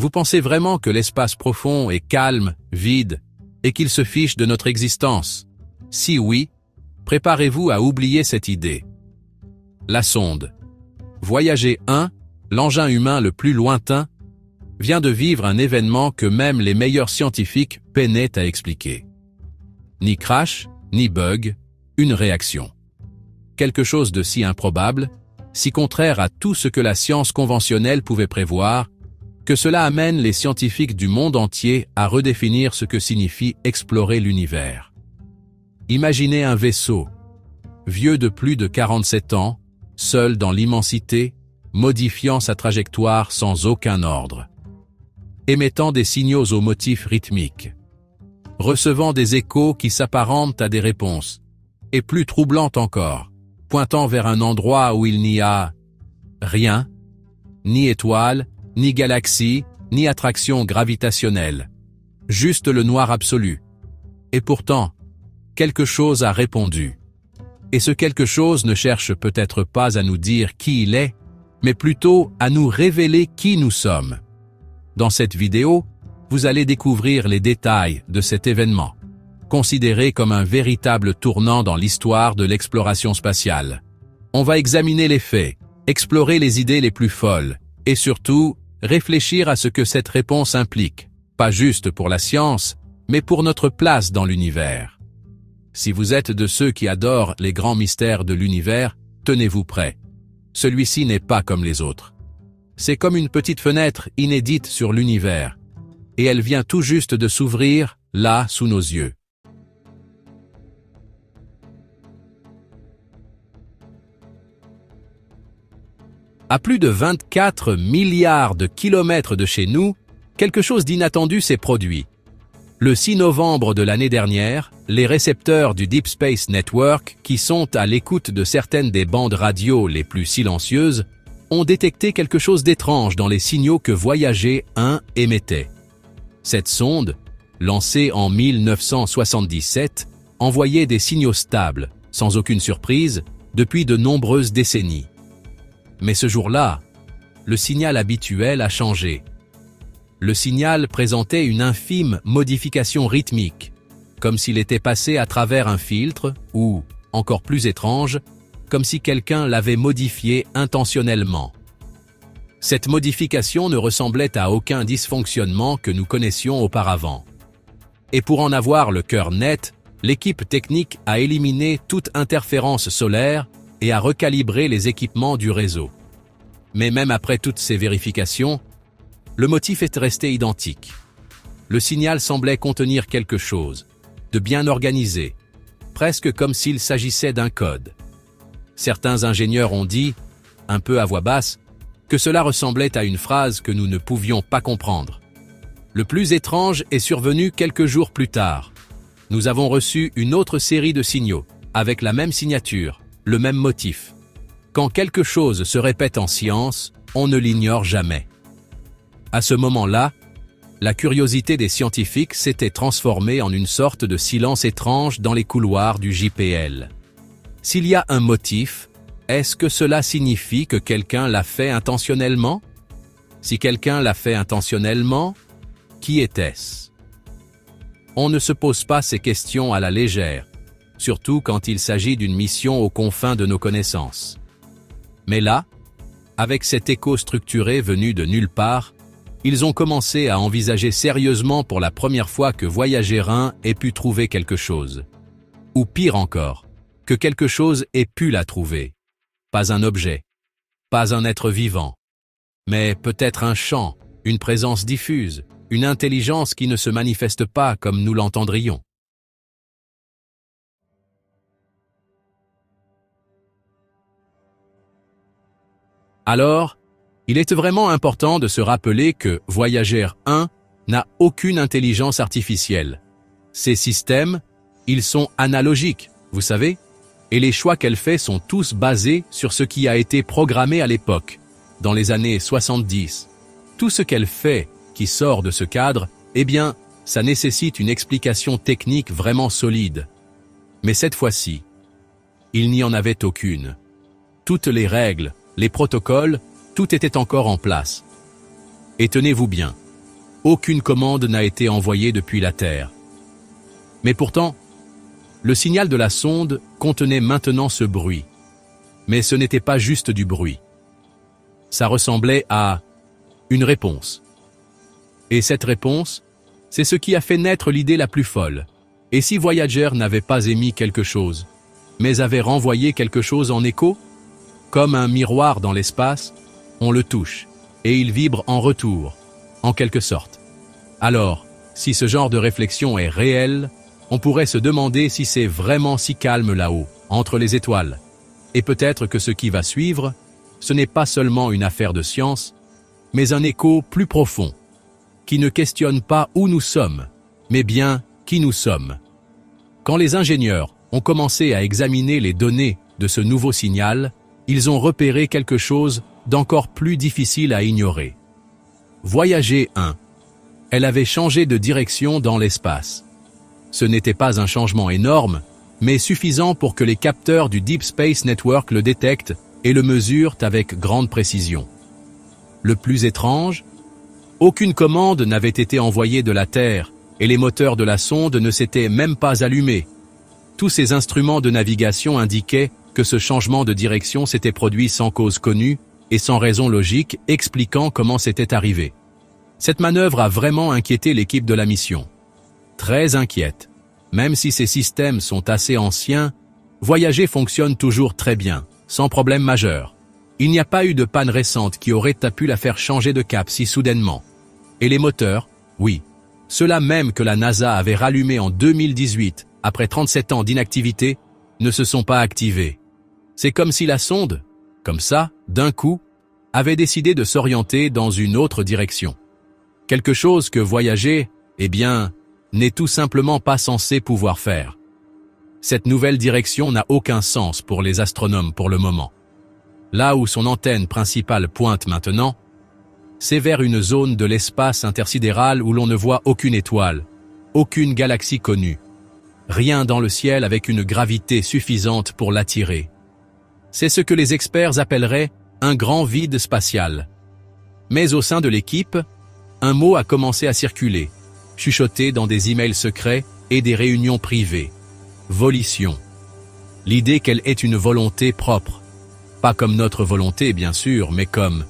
Vous pensez vraiment que l'espace profond est calme, vide, et qu'il se fiche de notre existence? Si oui, préparez-vous à oublier cette idée. La sonde Voyager 1, l'engin humain le plus lointain, vient de vivre un événement que même les meilleurs scientifiques peinaient à expliquer. Ni crash, ni bug, une réaction. Quelque chose de si improbable, si contraire à tout ce que la science conventionnelle pouvait prévoir, que cela amène les scientifiques du monde entier à redéfinir ce que signifie explorer l'univers. Imaginez un vaisseau, vieux de plus de 47 ans, seul dans l'immensité, modifiant sa trajectoire sans aucun ordre, émettant des signaux aux motifs rythmiques, recevant des échos qui s'apparentent à des réponses, et plus troublant encore, pointant vers un endroit où il n'y a rien, ni étoile, ni galaxie, ni attraction gravitationnelle, juste le noir absolu. Et pourtant, quelque chose a répondu. Et ce quelque chose ne cherche peut-être pas à nous dire qui il est, mais plutôt à nous révéler qui nous sommes. Dans cette vidéo, vous allez découvrir les détails de cet événement, considéré comme un véritable tournant dans l'histoire de l'exploration spatiale. On va examiner les faits, explorer les idées les plus folles, et surtout, réfléchir à ce que cette réponse implique, pas juste pour la science, mais pour notre place dans l'univers. Si vous êtes de ceux qui adorent les grands mystères de l'univers, tenez-vous prêts. Celui-ci n'est pas comme les autres. C'est comme une petite fenêtre inédite sur l'univers, et elle vient tout juste de s'ouvrir, là, sous nos yeux. À plus de 24 milliards de kilomètres de chez nous, quelque chose d'inattendu s'est produit. Le 6 novembre de l'année dernière, les récepteurs du Deep Space Network, qui sont à l'écoute de certaines des bandes radio les plus silencieuses, ont détecté quelque chose d'étrange dans les signaux que Voyager 1 émettait. Cette sonde, lancée en 1977, envoyait des signaux stables, sans aucune surprise, depuis de nombreuses décennies. Mais ce jour-là, le signal habituel a changé. Le signal présentait une infime modification rythmique, comme s'il était passé à travers un filtre ou, encore plus étrange, comme si quelqu'un l'avait modifié intentionnellement. Cette modification ne ressemblait à aucun dysfonctionnement que nous connaissions auparavant. Et pour en avoir le cœur net, l'équipe technique a éliminé toute interférence solaire et a recalibré les équipements du réseau. Mais même après toutes ces vérifications, le motif est resté identique. Le signal semblait contenir quelque chose, de bien organisé, presque comme s'il s'agissait d'un code. Certains ingénieurs ont dit, un peu à voix basse, que cela ressemblait à une phrase que nous ne pouvions pas comprendre. Le plus étrange est survenu quelques jours plus tard. Nous avons reçu une autre série de signaux, avec la même signature, le même motif. Quand quelque chose se répète en science, on ne l'ignore jamais. À ce moment-là, la curiosité des scientifiques s'était transformée en une sorte de silence étrange dans les couloirs du JPL. S'il y a un motif, est-ce que cela signifie que quelqu'un l'a fait intentionnellement? Si quelqu'un l'a fait intentionnellement, qui était-ce? On ne se pose pas ces questions à la légère, surtout quand il s'agit d'une mission aux confins de nos connaissances. Mais là, avec cet écho structuré venu de nulle part, ils ont commencé à envisager sérieusement pour la première fois que Voyager 1 ait pu trouver quelque chose. Ou pire encore, que quelque chose ait pu la trouver. Pas un objet, pas un être vivant, mais peut-être un chant, une présence diffuse, une intelligence qui ne se manifeste pas comme nous l'entendrions. Alors, il est vraiment important de se rappeler que Voyager 1 n'a aucune intelligence artificielle. Ces systèmes, ils sont analogiques, vous savez, et les choix qu'elle fait sont tous basés sur ce qui a été programmé à l'époque, dans les années 70. Tout ce qu'elle fait qui sort de ce cadre, eh bien, ça nécessite une explication technique vraiment solide. Mais cette fois-ci, il n'y en avait aucune. Toutes les règles, les protocoles, tout était encore en place. Et tenez-vous bien, Aucune commande n'a été envoyée depuis la Terre. Mais pourtant, le signal de la sonde contenait maintenant ce bruit. Mais ce n'était pas juste du bruit. Ça ressemblait à une réponse. Et cette réponse, c'est ce qui a fait naître l'idée la plus folle. Et si Voyager n'avait pas émis quelque chose, mais avait renvoyé quelque chose en écho? Comme un miroir dans l'espace, on le touche, et il vibre en retour, en quelque sorte. Alors, si ce genre de réflexion est réel, on pourrait se demander si c'est vraiment si calme là-haut, entre les étoiles. Et peut-être que ce qui va suivre, ce n'est pas seulement une affaire de science, mais un écho plus profond, qui ne questionne pas où nous sommes, mais bien qui nous sommes. Quand les ingénieurs ont commencé à examiner les données de ce nouveau signal, ils ont repéré quelque chose d'encore plus difficile à ignorer. Voyager 1. Elle avait changé de direction dans l'espace. Ce n'était pas un changement énorme, mais suffisant pour que les capteurs du Deep Space Network le détectent et le mesurent avec grande précision. Le plus étrange, aucune commande n'avait été envoyée de la Terre et les moteurs de la sonde ne s'étaient même pas allumés. Tous ces instruments de navigation indiquaient que ce changement de direction s'était produit sans cause connue et sans raison logique expliquant comment c'était arrivé. Cette manœuvre a vraiment inquiété l'équipe de la mission. Très inquiète. Même si ces systèmes sont assez anciens, Voyager fonctionne toujours très bien, sans problème majeur. Il n'y a pas eu de panne récente qui aurait pu la faire changer de cap si soudainement. Et les moteurs, oui, ceux-là même que la NASA avait rallumés en 2018, après 37 ans d'inactivité, ne se sont pas activés. C'est comme si la sonde, comme ça, d'un coup, avait décidé de s'orienter dans une autre direction. Quelque chose que Voyager, eh bien, n'est tout simplement pas censé pouvoir faire. Cette nouvelle direction n'a aucun sens pour les astronomes pour le moment. Là où son antenne principale pointe maintenant, c'est vers une zone de l'espace intersidéral où l'on ne voit aucune étoile, aucune galaxie connue. Rien dans le ciel avec une gravité suffisante pour l'attirer. C'est ce que les experts appelleraient un grand vide spatial. Mais au sein de l'équipe, un mot a commencé à circuler, chuchoté dans des emails secrets et des réunions privées. Volition. L'idée qu'elle est une volonté propre. Pas comme notre volonté, bien sûr, mais comme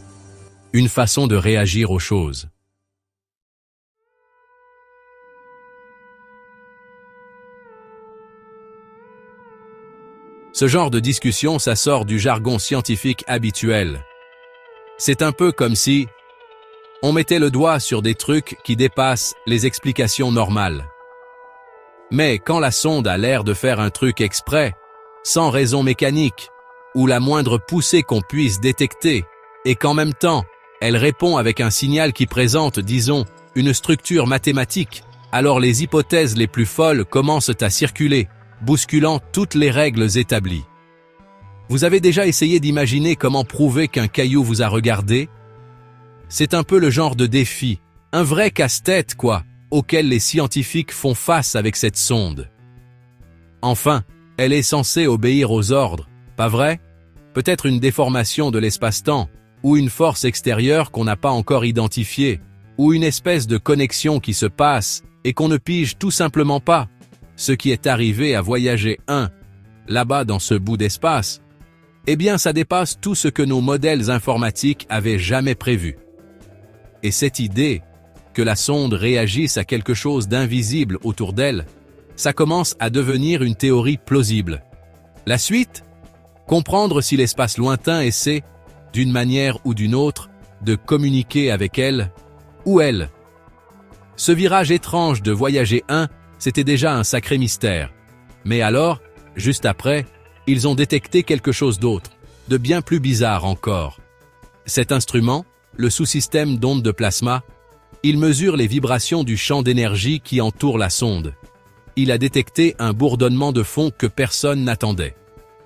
une façon de réagir aux choses. Ce genre de discussion, ça sort du jargon scientifique habituel. C'est un peu comme si on mettait le doigt sur des trucs qui dépassent les explications normales. Mais quand la sonde a l'air de faire un truc exprès, sans raison mécanique, ou la moindre poussée qu'on puisse détecter, et qu'en même temps, elle répond avec un signal qui présente, disons, une structure mathématique, alors les hypothèses les plus folles commencent à circuler, bousculant toutes les règles établies. Vous avez déjà essayé d'imaginer comment prouver qu'un caillou vous a regardé? C'est un peu le genre de défi, un vrai casse-tête quoi, auquel les scientifiques font face avec cette sonde. Enfin, elle est censée obéir aux ordres, pas vrai? Peut-être une déformation de l'espace-temps, ou une force extérieure qu'on n'a pas encore identifiée, ou une espèce de connexion qui se passe et qu'on ne pige tout simplement pas. Ce qui est arrivé à Voyager 1, là-bas dans ce bout d'espace, eh bien ça dépasse tout ce que nos modèles informatiques avaient jamais prévu. Et cette idée que la sonde réagisse à quelque chose d'invisible autour d'elle, ça commence à devenir une théorie plausible. La suite? Comprendre si l'espace lointain essaie, d'une manière ou d'une autre, de communiquer avec elle, ou elle. Ce virage étrange de Voyager 1, c'était déjà un sacré mystère. Mais alors, juste après, ils ont détecté quelque chose d'autre, de bien plus bizarre encore. Cet instrument, le sous-système d'ondes de plasma, il mesure les vibrations du champ d'énergie qui entoure la sonde. Il a détecté un bourdonnement de fond que personne n'attendait.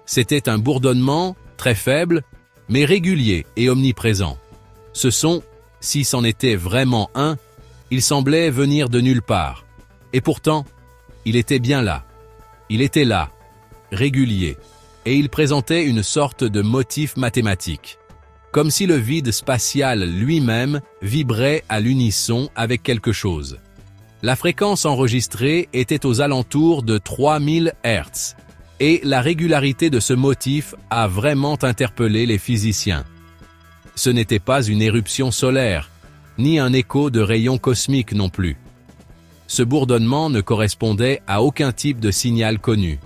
C'était un bourdonnement très faible, mais régulier et omniprésent. Ce son, si c'en était vraiment un, il semblait venir de nulle part. Et pourtant, il était bien là. Il était là, régulier, et il présentait une sorte de motif mathématique. comme si le vide spatial lui-même vibrait à l'unisson avec quelque chose. La fréquence enregistrée était aux alentours de 3000 Hz, et la régularité de ce motif a vraiment interpellé les physiciens. Ce n'était pas une éruption solaire, ni un écho de rayons cosmiques non plus. Ce bourdonnement ne correspondait à aucun type de signal connu.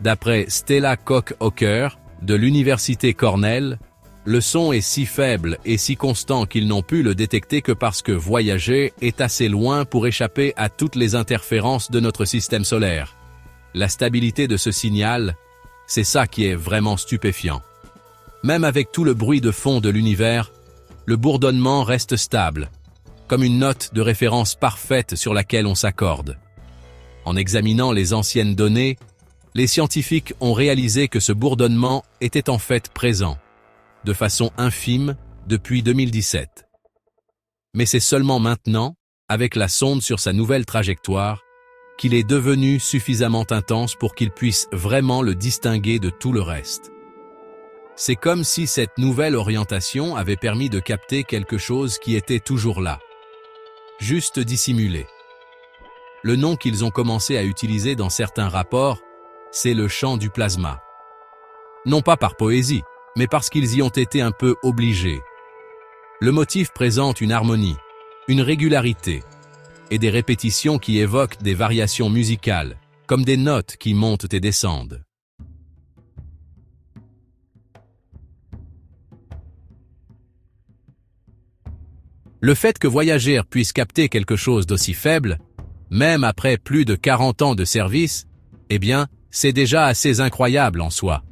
D'après Stella Koch-Ocker, de l'université Cornell, le son est si faible et si constant qu'ils n'ont pu le détecter que parce que Voyager est assez loin pour échapper à toutes les interférences de notre système solaire. La stabilité de ce signal, c'est ça qui est vraiment stupéfiant. Même avec tout le bruit de fond de l'univers, le bourdonnement reste stable, comme une note de référence parfaite sur laquelle on s'accorde. En examinant les anciennes données, les scientifiques ont réalisé que ce bourdonnement était en fait présent, de façon infime, depuis 2017. Mais c'est seulement maintenant, avec la sonde sur sa nouvelle trajectoire, qu'il est devenu suffisamment intense pour qu'ils puissent vraiment le distinguer de tout le reste. C'est comme si cette nouvelle orientation avait permis de capter quelque chose qui était toujours là, juste dissimulé. Le nom qu'ils ont commencé à utiliser dans certains rapports, c'est le champ du plasma. Non pas par poésie, mais parce qu'ils y ont été un peu obligés. Le motif présente une harmonie, une régularité, et des répétitions qui évoquent des variations musicales, comme des notes qui montent et descendent. Le fait que Voyager puisse capter quelque chose d'aussi faible, même après plus de 40 ans de service, eh bien, c'est déjà assez incroyable en soi.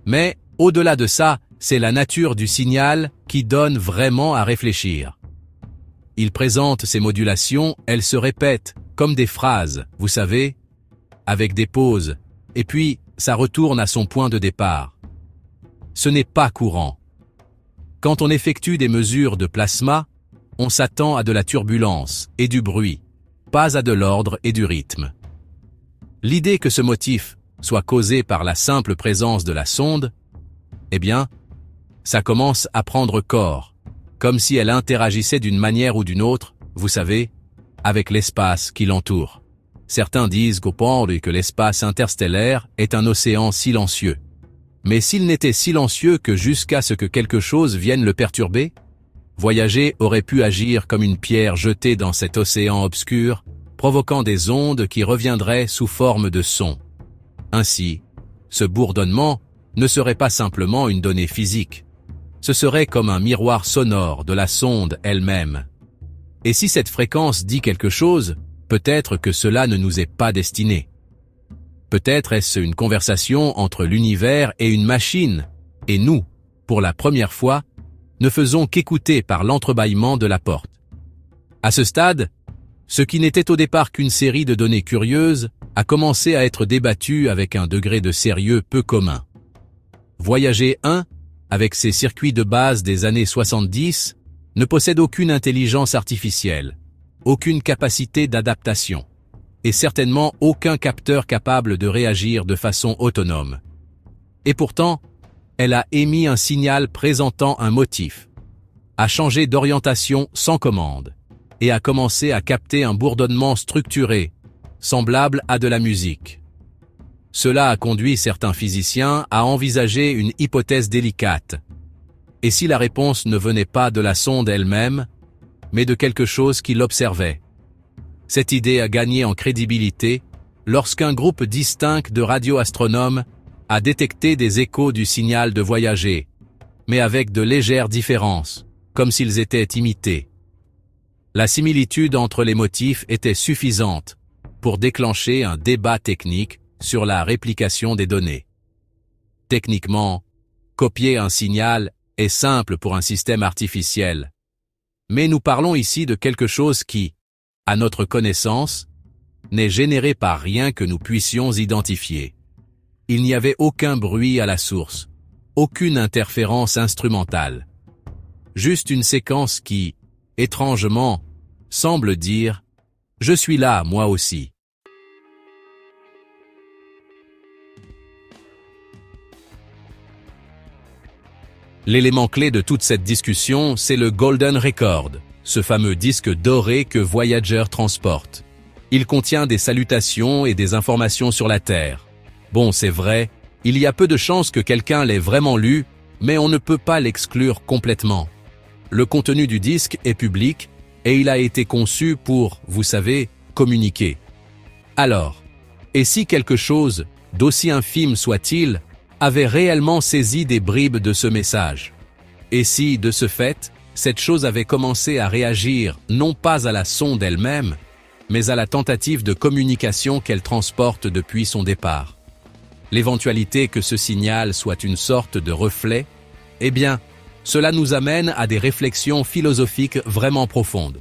Mais, au-delà de ça, c'est la nature du signal qui donne vraiment à réfléchir. Il présente ces modulations, elles se répètent, comme des phrases, vous savez, avec des pauses, et puis ça retourne à son point de départ. Ce n'est pas courant. Quand on effectue des mesures de plasma, on s'attend à de la turbulence et du bruit, pas à de l'ordre et du rythme. L'idée que ce motif soit causé par la simple présence de la sonde, eh bien, ça commence à prendre corps, comme si elle interagissait d'une manière ou d'une autre, vous savez, avec l'espace qui l'entoure. Certains disent que l'espace interstellaire est un océan silencieux. Mais s'il n'était silencieux que jusqu'à ce que quelque chose vienne le perturber, Voyager aurait pu agir comme une pierre jetée dans cet océan obscur, provoquant des ondes qui reviendraient sous forme de son. Ainsi, ce bourdonnement ne serait pas simplement une donnée physique. Ce serait comme un miroir sonore de la sonde elle-même. Et si cette fréquence dit quelque chose, peut-être que cela ne nous est pas destiné. Peut-être est-ce une conversation entre l'univers et une machine, et nous, pour la première fois, ne faisons qu'écouter par l'entrebâillement de la porte. À ce stade, ce qui n'était au départ qu'une série de données curieuses a commencé à être débattu avec un degré de sérieux peu commun. Voyager 1, avec ses circuits de base des années 70, ne possède aucune intelligence artificielle, aucune capacité d'adaptation, et certainement aucun capteur capable de réagir de façon autonome. Et pourtant, elle a émis un signal présentant un motif, a changé d'orientation sans commande, et a commencé à capter un bourdonnement structuré, semblable à de la musique. Cela a conduit certains physiciens à envisager une hypothèse délicate. Et si la réponse ne venait pas de la sonde elle-même, mais de quelque chose qui l'observait? Cette idée a gagné en crédibilité lorsqu'un groupe distinct de radioastronomes a détecté des échos du signal de Voyager, mais avec de légères différences, comme s'ils étaient imités. La similitude entre les motifs était suffisante pour déclencher un débat technique sur la réplication des données. Techniquement, copier un signal est simple pour un système artificiel, mais nous parlons ici de quelque chose qui, à notre connaissance, n'est généré par rien que nous puissions identifier. Il n'y avait aucun bruit à la source, aucune interférence instrumentale. Juste une séquence qui, étrangement, semble dire « Je suis là, moi aussi ». L'élément clé de toute cette discussion, c'est le Golden Record, ce fameux disque doré que Voyager transporte. Il contient des salutations et des informations sur la Terre. Bon, c'est vrai, il y a peu de chances que quelqu'un l'ait vraiment lu, mais on ne peut pas l'exclure complètement. Le contenu du disque est public et il a été conçu pour, vous savez, communiquer. Alors, et si quelque chose, d'aussi infime soit-il, avait réellement saisi des bribes de ce message? Et si, de ce fait, cette chose avait commencé à réagir non pas à la sonde elle-même, mais à la tentative de communication qu'elle transporte depuis son départ? L'éventualité que ce signal soit une sorte de reflet, eh bien, cela nous amène à des réflexions philosophiques vraiment profondes.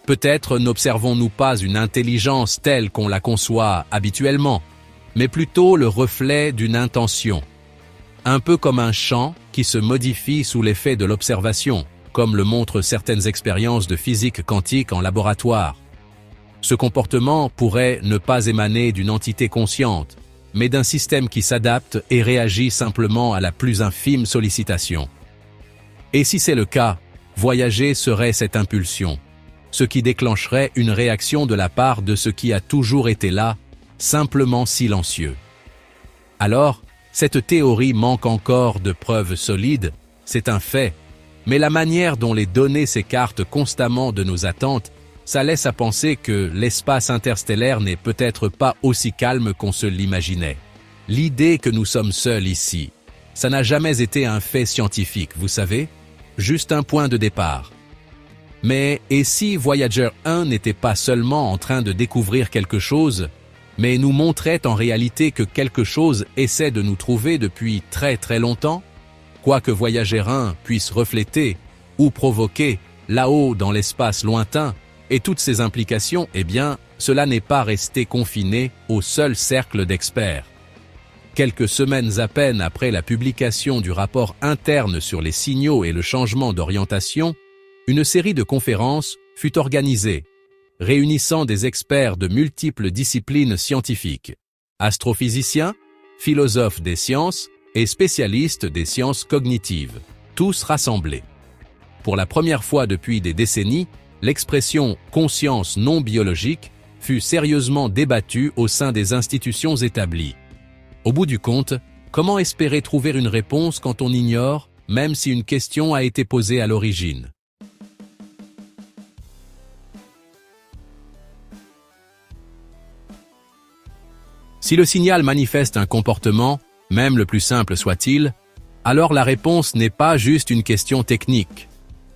Peut-être n'observons-nous pas une intelligence telle qu'on la conçoit habituellement, mais plutôt le reflet d'une intention. Un peu comme un champ qui se modifie sous l'effet de l'observation, comme le montrent certaines expériences de physique quantique en laboratoire. Ce comportement pourrait ne pas émaner d'une entité consciente, mais d'un système qui s'adapte et réagit simplement à la plus infime sollicitation. Et si c'est le cas, voyager serait cette impulsion, ce qui déclencherait une réaction de la part de ce qui a toujours été là, simplement silencieux. Alors, cette théorie manque encore de preuves solides, c'est un fait, mais la manière dont les données s'écartent constamment de nos attentes, ça laisse à penser que l'espace interstellaire n'est peut-être pas aussi calme qu'on se l'imaginait. L'idée que nous sommes seuls ici, ça n'a jamais été un fait scientifique, vous savez, juste un point de départ. Mais et si Voyager 1 n'était pas seulement en train de découvrir quelque chose, mais nous montrait en réalité que quelque chose essaie de nous trouver depuis très très longtemps? Quoi que Voyager 1 puisse refléter ou provoquer là-haut dans l'espace lointain, et toutes ces implications, eh bien, cela n'est pas resté confiné au seul cercle d'experts. Quelques semaines à peine après la publication du rapport interne sur les signaux et le changement d'orientation, une série de conférences fut organisée, réunissant des experts de multiples disciplines scientifiques, astrophysiciens, philosophes des sciences et spécialistes des sciences cognitives, tous rassemblés. Pour la première fois depuis des décennies, l'expression « conscience non biologique » fut sérieusement débattue au sein des institutions établies. Au bout du compte, comment espérer trouver une réponse quand on ignore, même si une question a été posée à l'origine? Si le signal manifeste un comportement, même le plus simple soit-il, alors la réponse n'est pas juste une question technique.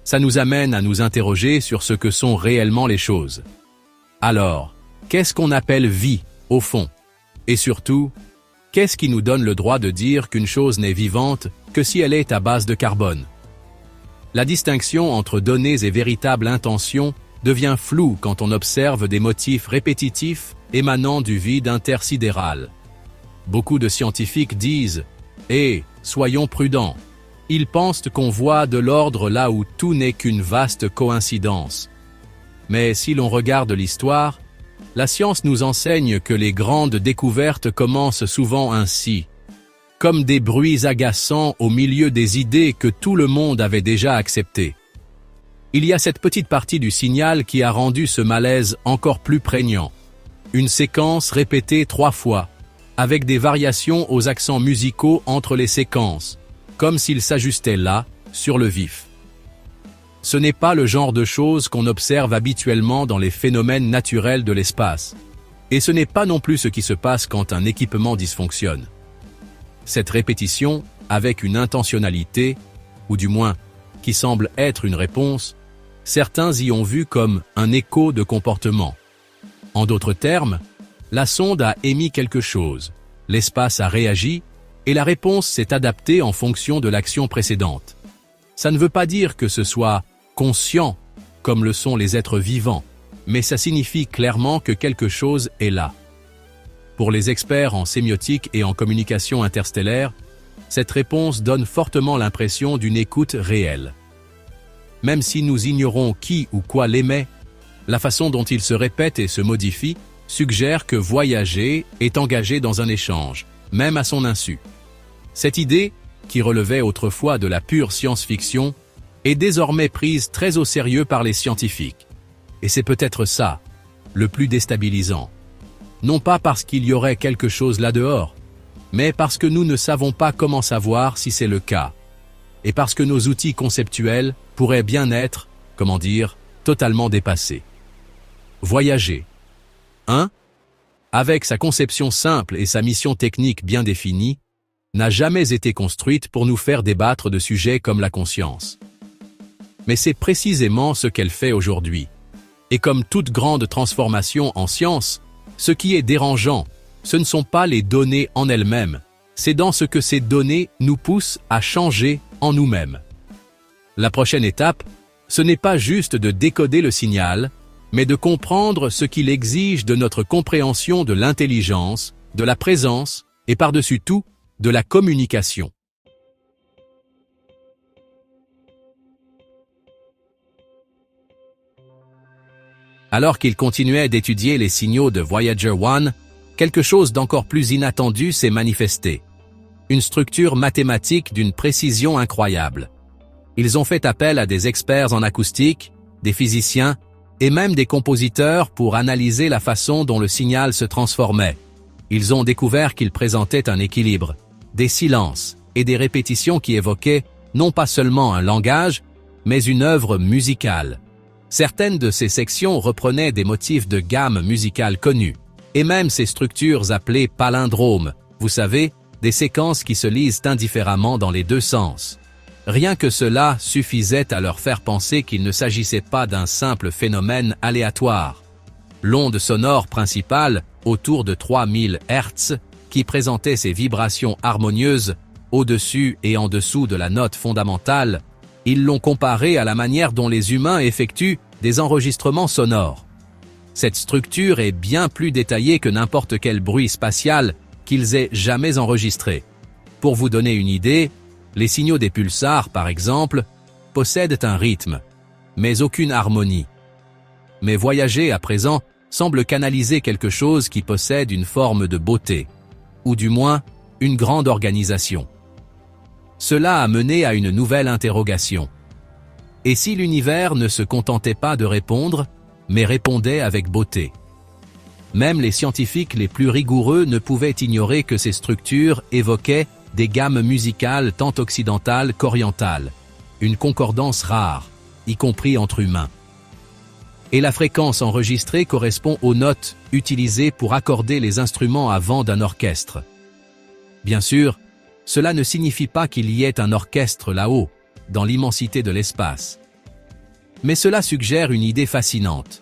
Ça nous amène à nous interroger sur ce que sont réellement les choses. Alors, qu'est-ce qu'on appelle vie, au fond? Et surtout, qu'est-ce qui nous donne le droit de dire qu'une chose n'est vivante que si elle est à base de carbone? La distinction entre données et véritable intention devient floue quand on observe des motifs répétitifs émanant du vide intersidéral. Beaucoup de scientifiques disent « Eh, soyons prudents ». Ils pensent qu'on voit de l'ordre là où tout n'est qu'une vaste coïncidence. Mais si l'on regarde l'histoire, la science nous enseigne que les grandes découvertes commencent souvent ainsi, comme des bruits agaçants au milieu des idées que tout le monde avait déjà acceptées. Il y a cette petite partie du signal qui a rendu ce malaise encore plus prégnant. Une séquence répétée 3 fois, avec des variations aux accents musicaux entre les séquences, comme s'ils s'ajustaient là, sur le vif. Ce n'est pas le genre de choses qu'on observe habituellement dans les phénomènes naturels de l'espace. Et ce n'est pas non plus ce qui se passe quand un équipement dysfonctionne. Cette répétition, avec une intentionnalité, ou du moins, qui semble être une réponse, certains y ont vu comme un écho de comportement. En d'autres termes, la sonde a émis quelque chose, l'espace a réagi, et la réponse s'est adaptée en fonction de l'action précédente. Ça ne veut pas dire que ce soit conscient, comme le sont les êtres vivants, mais ça signifie clairement que quelque chose est là. Pour les experts en sémiotique et en communication interstellaire, cette réponse donne fortement l'impression d'une écoute réelle. Même si nous ignorons qui ou quoi l'émet, la façon dont il se répète et se modifie suggère que voyager est engagé dans un échange, même à son insu. Cette idée, qui relevait autrefois de la pure science-fiction, est désormais prise très au sérieux par les scientifiques. Et c'est peut-être ça, le plus déstabilisant. Non pas parce qu'il y aurait quelque chose là-dehors, mais parce que nous ne savons pas comment savoir si c'est le cas. Et parce que nos outils conceptuels pourraient bien être, comment dire, totalement dépassés. Voyager. 1. Avec sa conception simple et sa mission technique bien définie, n'a jamais été construite pour nous faire débattre de sujets comme la conscience. Mais c'est précisément ce qu'elle fait aujourd'hui. Et comme toute grande transformation en science, ce qui est dérangeant, ce ne sont pas les données en elles-mêmes, c'est dans ce que ces données nous poussent à changer en nous-mêmes. La prochaine étape, ce n'est pas juste de décoder le signal, mais de comprendre ce qu'il exige de notre compréhension de l'intelligence, de la présence et par-dessus tout, de la communication. Alors qu'il continuait d'étudier les signaux de Voyager 1, quelque chose d'encore plus inattendu s'est manifesté. Une structure mathématique d'une précision incroyable. Ils ont fait appel à des experts en acoustique, des physiciens et même des compositeurs pour analyser la façon dont le signal se transformait. Ils ont découvert qu'il présentait un équilibre, des silences et des répétitions qui évoquaient non pas seulement un langage, mais une œuvre musicale. Certaines de ces sections reprenaient des motifs de gamme musicale connus, et même ces structures appelées palindromes, vous savez, des séquences qui se lisent indifféremment dans les deux sens. Rien que cela suffisait à leur faire penser qu'il ne s'agissait pas d'un simple phénomène aléatoire. L'onde sonore principale, autour de 3000 Hz, qui présentait ces vibrations harmonieuses, au-dessus et en dessous de la note fondamentale, ils l'ont comparée à la manière dont les humains effectuent des enregistrements sonores. Cette structure est bien plus détaillée que n'importe quel bruit spatial qu'ils aient jamais enregistré. Pour vous donner une idée, les signaux des pulsars, par exemple, possèdent un rythme, mais aucune harmonie. Mais Voyager, à présent, semble canaliser quelque chose qui possède une forme de beauté, ou du moins, une grande organisation. Cela a mené à une nouvelle interrogation. Et si l'univers ne se contentait pas de répondre, mais répondait avec beauté? Même les scientifiques les plus rigoureux ne pouvaient ignorer que ces structures évoquaient des gammes musicales tant occidentales qu'orientales, une concordance rare, y compris entre humains. Et la fréquence enregistrée correspond aux notes utilisées pour accorder les instruments à vent d'un orchestre. Bien sûr, cela ne signifie pas qu'il y ait un orchestre là-haut, dans l'immensité de l'espace. Mais cela suggère une idée fascinante.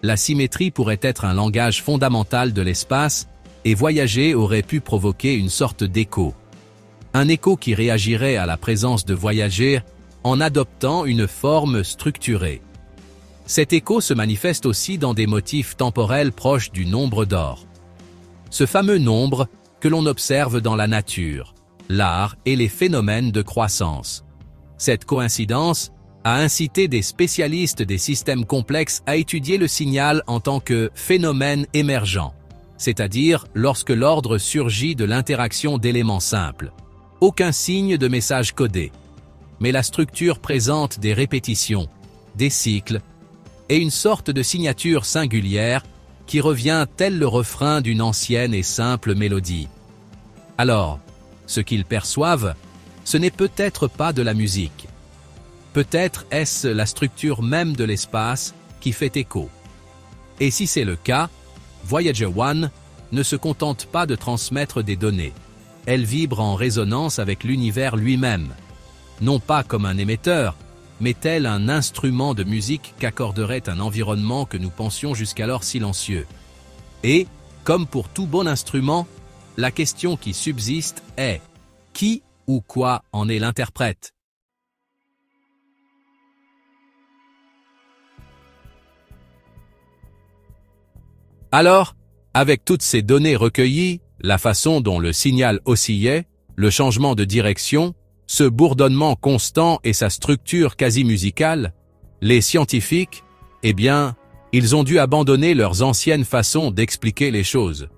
La symétrie pourrait être un langage fondamental de l'espace, et Voyager aurait pu provoquer une sorte d'écho. Un écho qui réagirait à la présence de Voyager en adoptant une forme structurée. Cet écho se manifeste aussi dans des motifs temporels proches du nombre d'or. Ce fameux nombre que l'on observe dans la nature, l'art et les phénomènes de croissance. Cette coïncidence a incité des spécialistes des systèmes complexes à étudier le signal en tant que phénomène émergent, c'est-à-dire lorsque l'ordre surgit de l'interaction d'éléments simples. Aucun signe de message codé, mais la structure présente des répétitions, des cycles, et une sorte de signature singulière qui revient tel le refrain d'une ancienne et simple mélodie. Alors, ce qu'ils perçoivent, ce n'est peut-être pas de la musique. Peut-être est-ce la structure même de l'espace qui fait écho. Et si c'est le cas, Voyager 1 ne se contente pas de transmettre des données. Elle vibre en résonance avec l'univers lui-même. Non pas comme un émetteur, mais tel un instrument de musique qu'accorderait un environnement que nous pensions jusqu'alors silencieux. Et, comme pour tout bon instrument, la question qui subsiste est « qui ou quoi en est l'interprète ?» Alors, avec toutes ces données recueillies, la façon dont le signal oscillait, le changement de direction, ce bourdonnement constant et sa structure quasi musicale, les scientifiques, eh bien, ils ont dû abandonner leurs anciennes façons d'expliquer les choses.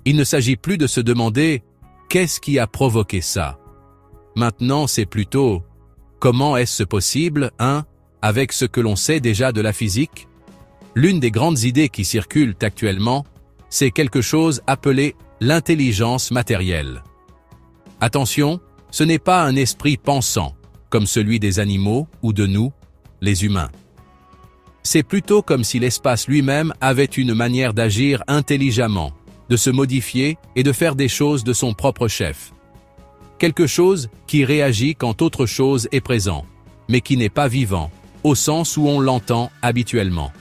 Il ne s'agit plus de se demander « qu'est-ce qui a provoqué ça ?» Maintenant, c'est plutôt « Comment est-ce possible, hein, avec ce que l'on sait déjà de la physique ?» L'une des grandes idées qui circulent actuellement, c'est quelque chose appelé l'intelligence matérielle. Attention, ce n'est pas un esprit pensant, comme celui des animaux ou de nous, les humains. C'est plutôt comme si l'espace lui-même avait une manière d'agir intelligemment, de se modifier et de faire des choses de son propre chef. Quelque chose qui réagit quand autre chose est présent, mais qui n'est pas vivant, au sens où on l'entend habituellement.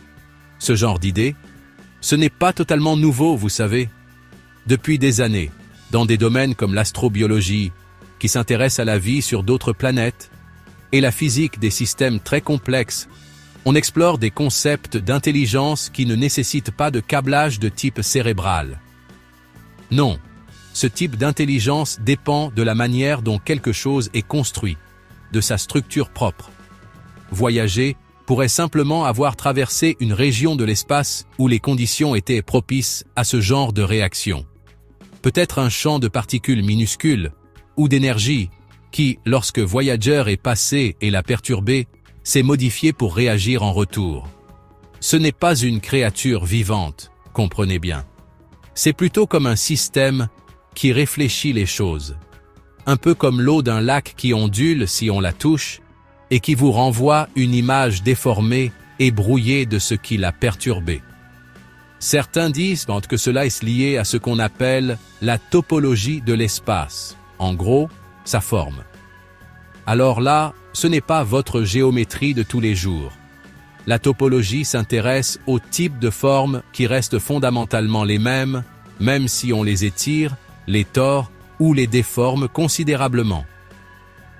Ce genre d'idée, ce n'est pas totalement nouveau, vous savez. Depuis des années, dans des domaines comme l'astrobiologie, qui s'intéresse à la vie sur d'autres planètes, et la physique des systèmes très complexes, on explore des concepts d'intelligence qui ne nécessitent pas de câblage de type cérébral. Non, ce type d'intelligence dépend de la manière dont quelque chose est construit, de sa structure propre. Voyager pourrait simplement avoir traversé une région de l'espace où les conditions étaient propices à ce genre de réaction. Peut-être un champ de particules minuscules ou d'énergie qui, lorsque Voyager est passé et l'a perturbé, s'est modifié pour réagir en retour. Ce n'est pas une créature vivante, comprenez bien. C'est plutôt comme un système qui réfléchit les choses. Un peu comme l'eau d'un lac qui ondule si on la touche, et qui vous renvoie une image déformée et brouillée de ce qui l'a perturbé. Certains disent que cela est lié à ce qu'on appelle la topologie de l'espace, en gros, sa forme. Alors là, ce n'est pas votre géométrie de tous les jours. La topologie s'intéresse aux types de formes qui restent fondamentalement les mêmes, même si on les étire, les tord ou les déforme considérablement.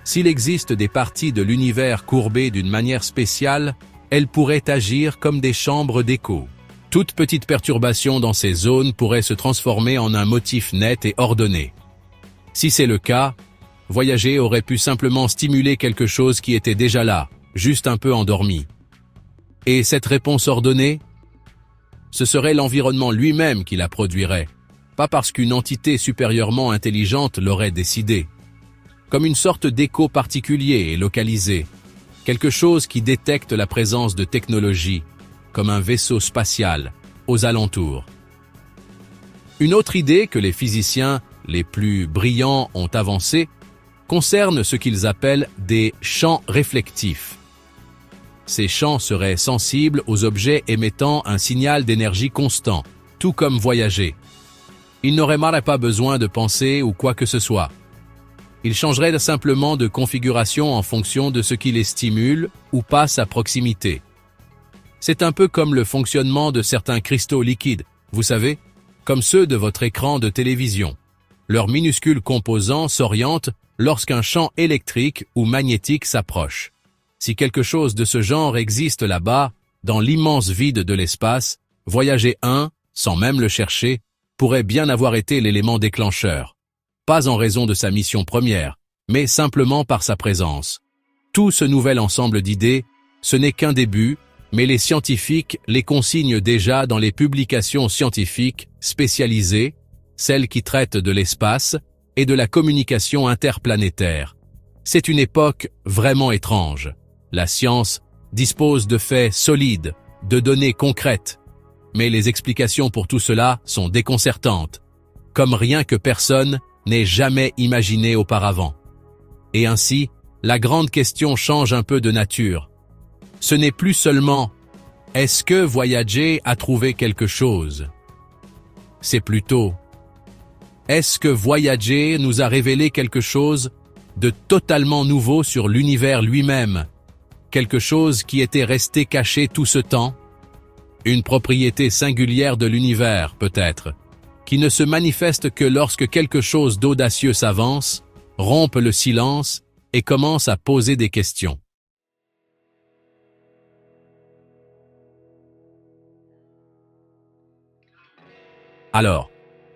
S'il existe des parties de l'univers courbées d'une manière spéciale, elles pourraient agir comme des chambres d'écho. Toute petite perturbation dans ces zones pourrait se transformer en un motif net et ordonné. Si c'est le cas, Voyager aurait pu simplement stimuler quelque chose qui était déjà là, juste un peu endormi. Et cette réponse ordonnée, ce serait l'environnement lui-même qui la produirait, pas parce qu'une entité supérieurement intelligente l'aurait décidé. Comme une sorte d'écho particulier et localisé, quelque chose qui détecte la présence de technologie, comme un vaisseau spatial, aux alentours. Une autre idée que les physiciens les plus brillants ont avancée concerne ce qu'ils appellent des champs réflectifs. Ces champs seraient sensibles aux objets émettant un signal d'énergie constant, tout comme Voyager. Ils n'auraient même pas besoin de penser ou quoi que ce soit. Ils changeraient simplement de configuration en fonction de ce qui les stimule ou passe à proximité. C'est un peu comme le fonctionnement de certains cristaux liquides, vous savez, comme ceux de votre écran de télévision. Leurs minuscules composants s'orientent lorsqu'un champ électrique ou magnétique s'approche. Si quelque chose de ce genre existe là-bas, dans l'immense vide de l'espace, Voyager 1, sans même le chercher, pourrait bien avoir été l'élément déclencheur. Pas en raison de sa mission première, mais simplement par sa présence. Tout ce nouvel ensemble d'idées, ce n'est qu'un début, mais les scientifiques les consignent déjà dans les publications scientifiques spécialisées, celles qui traitent de l'espace et de la communication interplanétaire. C'est une époque vraiment étrange. La science dispose de faits solides, de données concrètes, mais les explications pour tout cela sont déconcertantes, comme rien que personne n'ait jamais imaginé auparavant. Et ainsi, la grande question change un peu de nature. Ce n'est plus seulement « est-ce que Voyager a trouvé quelque chose ?» C'est plutôt « est-ce que Voyager nous a révélé quelque chose de totalement nouveau sur l'univers lui-même, quelque chose qui était resté caché tout ce temps, une propriété singulière de l'univers peut-être, qui ne se manifeste que lorsque quelque chose d'audacieux s'avance, rompe le silence et commence à poser des questions. Alors,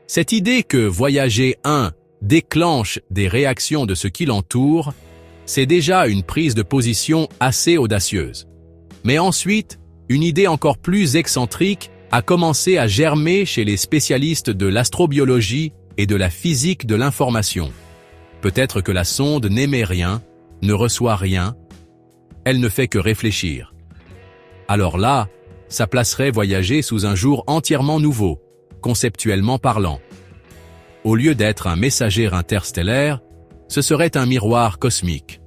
cette idée que Voyager 1 déclenche des réactions de ce qui l'entoure, c'est déjà une prise de position assez audacieuse. Mais ensuite, une idée encore plus excentrique a commencé à germer chez les spécialistes de l'astrobiologie et de la physique de l'information. Peut-être que la sonde n'émet rien, ne reçoit rien, elle ne fait que réfléchir. Alors là, ça placerait Voyager sous un jour entièrement nouveau, conceptuellement parlant. Au lieu d'être un messager interstellaire, ce serait un miroir cosmique,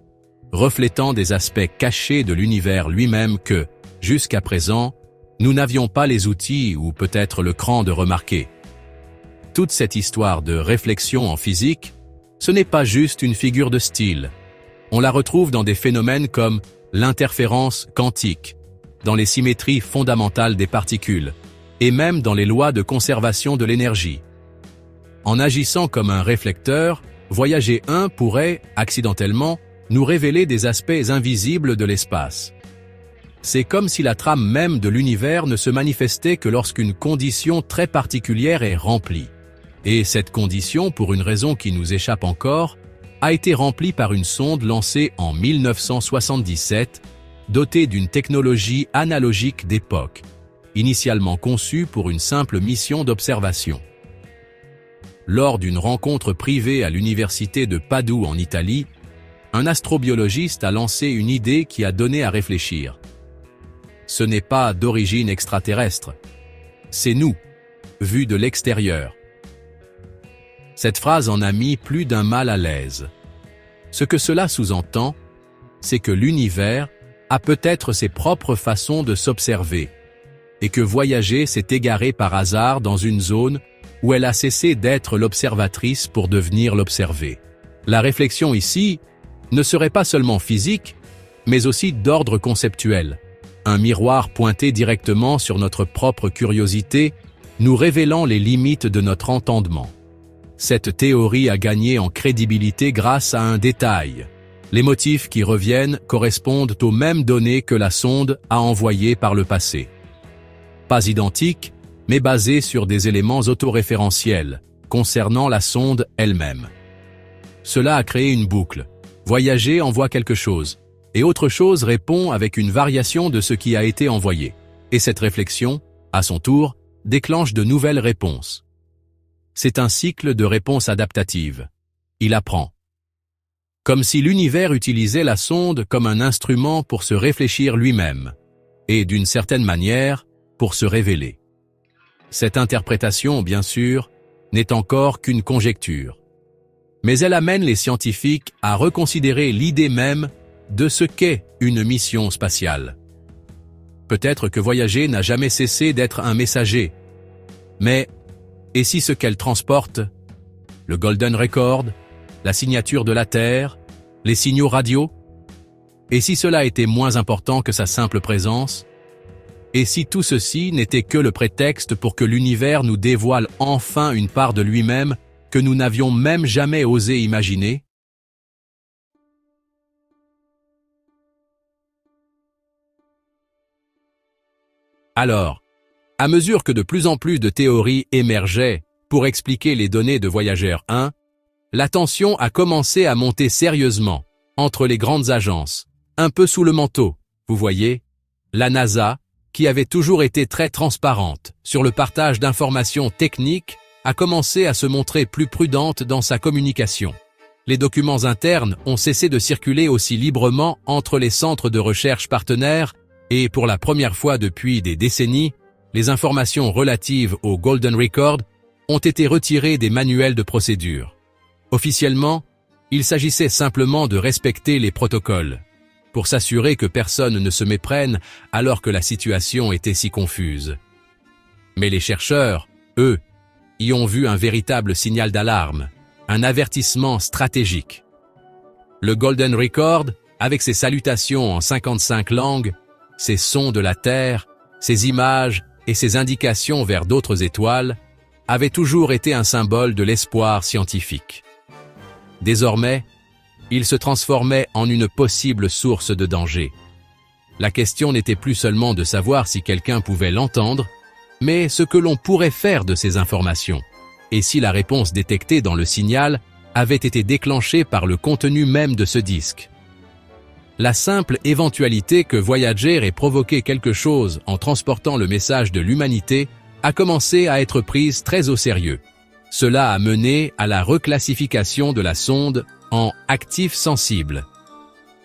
reflétant des aspects cachés de l'univers lui-même que, jusqu'à présent, nous n'avions pas les outils ou peut-être le cran de remarquer. Toute cette histoire de réflexion en physique, ce n'est pas juste une figure de style. On la retrouve dans des phénomènes comme l'interférence quantique, dans les symétries fondamentales des particules, et même dans les lois de conservation de l'énergie. En agissant comme un réflecteur, Voyager 1 pourrait, accidentellement, nous révéler des aspects invisibles de l'espace. C'est comme si la trame même de l'univers ne se manifestait que lorsqu'une condition très particulière est remplie. Et cette condition, pour une raison qui nous échappe encore, a été remplie par une sonde lancée en 1977, dotée d'une technologie analogique d'époque, initialement conçue pour une simple mission d'observation. Lors d'une rencontre privée à l'université de Padoue en Italie, un astrobiologiste a lancé une idée qui a donné à réfléchir. Ce n'est pas d'origine extraterrestre, c'est nous, vus de l'extérieur. Cette phrase en a mis plus d'un mal à l'aise. Ce que cela sous-entend, c'est que l'univers a peut-être ses propres façons de s'observer, et que Voyager s'est égaré par hasard dans une zone où elle a cessé d'être l'observatrice pour devenir l'observée. La réflexion ici ne serait pas seulement physique, mais aussi d'ordre conceptuel. Un miroir pointé directement sur notre propre curiosité, nous révélant les limites de notre entendement. Cette théorie a gagné en crédibilité grâce à un détail. Les motifs qui reviennent correspondent aux mêmes données que la sonde a envoyées par le passé. Pas identiques, mais basés sur des éléments autoréférentiels, concernant la sonde elle-même. Cela a créé une boucle. Voyager envoie quelque chose, et autre chose répond avec une variation de ce qui a été envoyé. Et cette réflexion, à son tour, déclenche de nouvelles réponses. C'est un cycle de réponses adaptatives. Il apprend. Comme si l'univers utilisait la sonde comme un instrument pour se réfléchir lui-même, et d'une certaine manière, pour se révéler. Cette interprétation, bien sûr, n'est encore qu'une conjecture. Mais elle amène les scientifiques à reconsidérer l'idée même de ce qu'est une mission spatiale. Peut-être que Voyager n'a jamais cessé d'être un messager. Mais, et si ce qu'elle transporte, le Golden Record, la signature de la Terre, les signaux radio? Et si cela était moins important que sa simple présence? Et si tout ceci n'était que le prétexte pour que l'univers nous dévoile enfin une part de lui-même que nous n'avions même jamais osé imaginer? Alors, à mesure que de plus en plus de théories émergeaient pour expliquer les données de Voyager 1, la tension a commencé à monter sérieusement entre les grandes agences, un peu sous le manteau, vous voyez, la NASA, qui avait toujours été très transparente sur le partage d'informations techniques, a commencé à se montrer plus prudente dans sa communication. Les documents internes ont cessé de circuler aussi librement entre les centres de recherche partenaires et pour la première fois depuis des décennies, les informations relatives au Golden Record ont été retirées des manuels de procédure. Officiellement, il s'agissait simplement de respecter les protocoles, pour s'assurer que personne ne se méprenne alors que la situation était si confuse. Mais les chercheurs, eux, y ont vu un véritable signal d'alarme, un avertissement stratégique. Le Golden Record, avec ses salutations en 55 langues, ses sons de la Terre, ses images et ses indications vers d'autres étoiles, avait toujours été un symbole de l'espoir scientifique. Désormais, il se transformait en une possible source de danger. La question n'était plus seulement de savoir si quelqu'un pouvait l'entendre, mais ce que l'on pourrait faire de ces informations, et si la réponse détectée dans le signal avait été déclenchée par le contenu même de ce disque. La simple éventualité que Voyager ait provoqué quelque chose en transportant le message de l'humanité a commencé à être prise très au sérieux. Cela a mené à la reclassification de la sonde en actif sensible.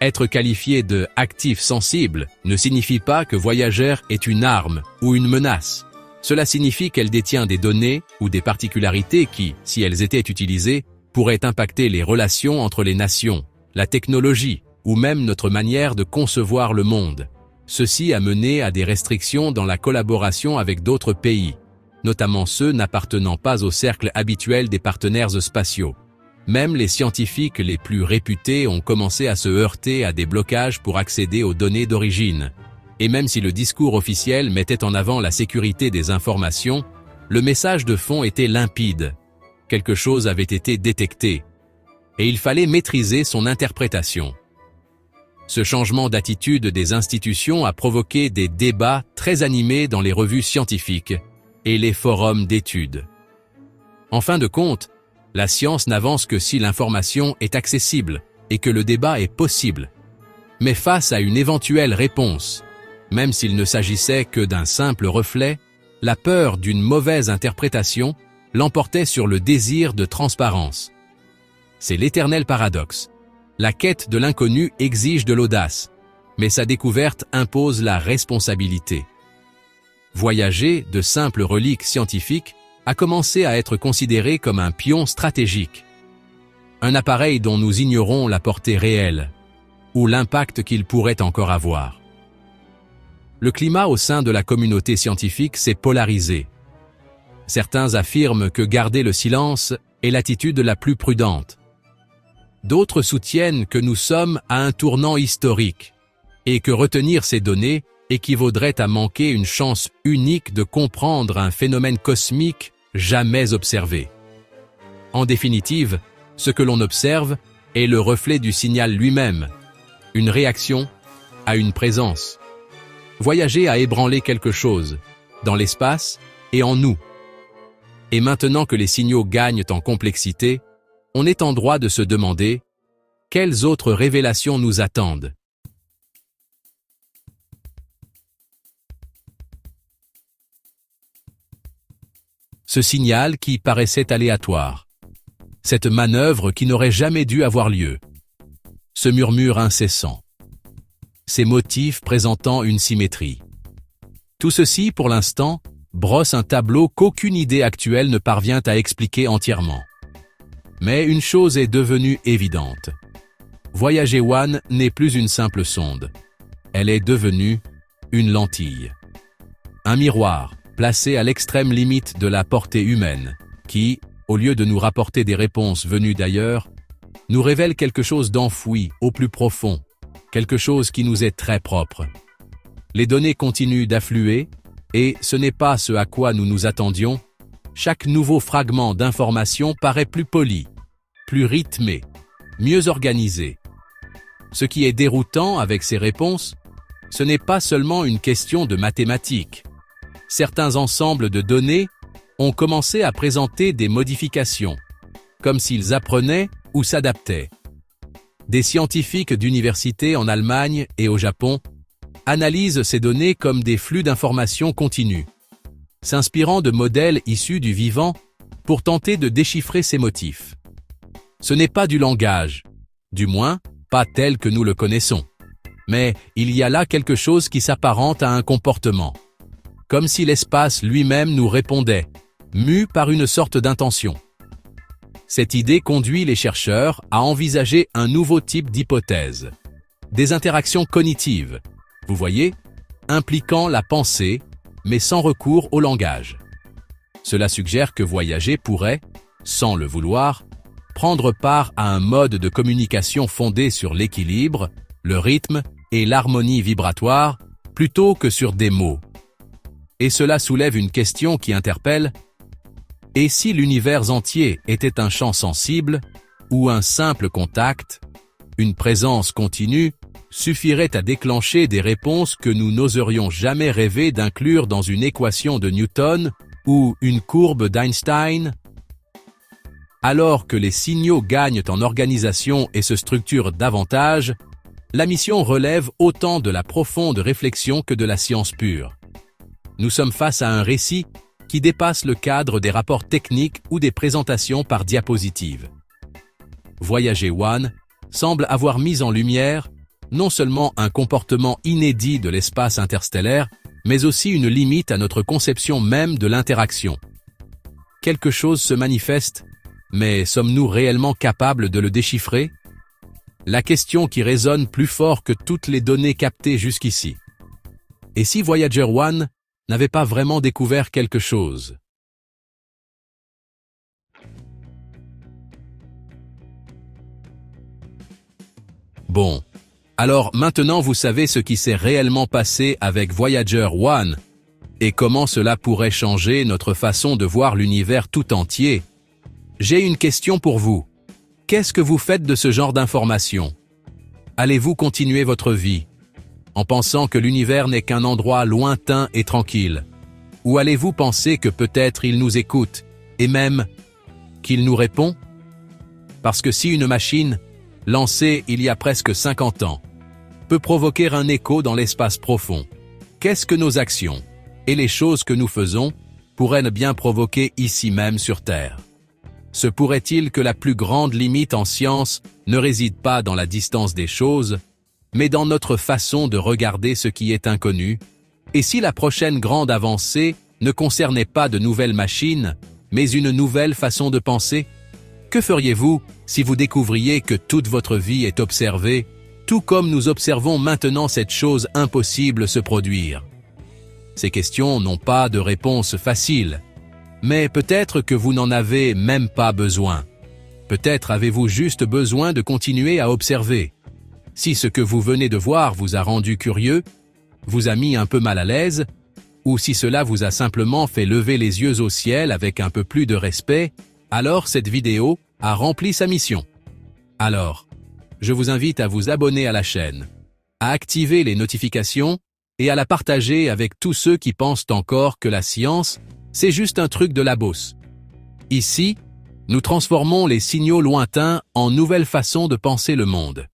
Être qualifié de actif sensible ne signifie pas que Voyager est une arme ou une menace. Cela signifie qu'elle détient des données ou des particularités qui, si elles étaient utilisées, pourraient impacter les relations entre les nations, la technologie ou même notre manière de concevoir le monde. Ceci a mené à des restrictions dans la collaboration avec d'autres pays, notamment ceux n'appartenant pas au cercle habituel des partenaires spatiaux. Même les scientifiques les plus réputés ont commencé à se heurter à des blocages pour accéder aux données d'origine. Et même si le discours officiel mettait en avant la sécurité des informations, le message de fond était limpide. Quelque chose avait été détecté, et il fallait maîtriser son interprétation. Ce changement d'attitude des institutions a provoqué des débats très animés dans les revues scientifiques et les forums d'études. En fin de compte, la science n'avance que si l'information est accessible et que le débat est possible. Mais face à une éventuelle réponse, même s'il ne s'agissait que d'un simple reflet, la peur d'une mauvaise interprétation l'emportait sur le désir de transparence. C'est l'éternel paradoxe. La quête de l'inconnu exige de l'audace, mais sa découverte impose la responsabilité. Voyager, de simple relique scientifique, a commencé à être considéré comme un pion stratégique. Un appareil dont nous ignorons la portée réelle, ou l'impact qu'il pourrait encore avoir. Le climat au sein de la communauté scientifique s'est polarisé. Certains affirment que garder le silence est l'attitude la plus prudente. D'autres soutiennent que nous sommes à un tournant historique et que retenir ces données équivaudrait à manquer une chance unique de comprendre un phénomène cosmique jamais observé. En définitive, ce que l'on observe est le reflet du signal lui-même, une réaction à une présence. Voyager a ébranlé quelque chose, dans l'espace et en nous. Et maintenant que les signaux gagnent en complexité, on est en droit de se demander quelles autres révélations nous attendent. Ce signal qui paraissait aléatoire. Cette manœuvre qui n'aurait jamais dû avoir lieu. Ce murmure incessant. Ces motifs présentant une symétrie. Tout ceci, pour l'instant, brosse un tableau qu'aucune idée actuelle ne parvient à expliquer entièrement. Mais une chose est devenue évidente. Voyager 1 n'est plus une simple sonde. Elle est devenue une lentille. Un miroir, placé à l'extrême limite de la portée humaine, qui, au lieu de nous rapporter des réponses venues d'ailleurs, nous révèle quelque chose d'enfoui au plus profond, quelque chose qui nous est très propre. Les données continuent d'affluer, et ce n'est pas ce à quoi nous nous attendions. Chaque nouveau fragment d'information paraît plus poli, plus rythmé, mieux organisé. Ce qui est déroutant avec ces réponses, ce n'est pas seulement une question de mathématiques. Certains ensembles de données ont commencé à présenter des modifications, comme s'ils apprenaient ou s'adaptaient. Des scientifiques d'universités en Allemagne et au Japon analysent ces données comme des flux d'informations continus, s'inspirant de modèles issus du vivant pour tenter de déchiffrer ces motifs. Ce n'est pas du langage, du moins pas tel que nous le connaissons, mais il y a là quelque chose qui s'apparente à un comportement, comme si l'espace lui-même nous répondait, mu par une sorte d'intention. Cette idée conduit les chercheurs à envisager un nouveau type d'hypothèse, des interactions cognitives, vous voyez, impliquant la pensée, mais sans recours au langage. Cela suggère que Voyager pourrait, sans le vouloir, prendre part à un mode de communication fondé sur l'équilibre, le rythme et l'harmonie vibratoire, plutôt que sur des mots. Et cela soulève une question qui interpelle: et si l'univers entier était un champ sensible, ou un simple contact, une présence continue, suffirait à déclencher des réponses que nous n'oserions jamais rêver d'inclure dans une équation de Newton ou une courbe d'Einstein? Alors que les signaux gagnent en organisation et se structurent davantage, la mission relève autant de la profonde réflexion que de la science pure. Nous sommes face à un récit qui dépasse le cadre des rapports techniques ou des présentations par diapositive. Voyager One, semble avoir mis en lumière non seulement un comportement inédit de l'espace interstellaire, mais aussi une limite à notre conception même de l'interaction. Quelque chose se manifeste, mais sommes-nous réellement capables de le déchiffrer? La question qui résonne plus fort que toutes les données captées jusqu'ici. Et si Voyager One n'avait pas vraiment découvert quelque chose? Bon, alors maintenant vous savez ce qui s'est réellement passé avec Voyager One et comment cela pourrait changer notre façon de voir l'univers tout entier. J'ai une question pour vous. Qu'est-ce que vous faites de ce genre d'informations? Allez-vous continuer votre vie en pensant que l'univers n'est qu'un endroit lointain et tranquille? Ou allez-vous penser que peut-être il nous écoute et même qu'il nous répond? Parce que si une machine, lancée il y a presque 50 ans, peut provoquer un écho dans l'espace profond, qu'est-ce que nos actions et les choses que nous faisons pourraient bien provoquer ici même sur Terre? Se pourrait-il que la plus grande limite en science ne réside pas dans la distance des choses, mais dans notre façon de regarder ce qui est inconnu? Et si la prochaine grande avancée ne concernait pas de nouvelles machines, mais une nouvelle façon de penser? Que feriez-vous si vous découvriez que toute votre vie est observée, tout comme nous observons maintenant cette chose impossible se produire? Ces questions n'ont pas de réponse facile, mais peut-être que vous n'en avez même pas besoin. Peut-être avez-vous juste besoin de continuer à observer. Si ce que vous venez de voir vous a rendu curieux, vous a mis un peu mal à l'aise, ou si cela vous a simplement fait lever les yeux au ciel avec un peu plus de respect, alors cette vidéo a rempli sa mission. Alors, je vous invite à vous abonner à la chaîne, à activer les notifications et à la partager avec tous ceux qui pensent encore que la science, c'est juste un truc de la bosse. Ici, nous transformons les signaux lointains en nouvelles façons de penser le monde.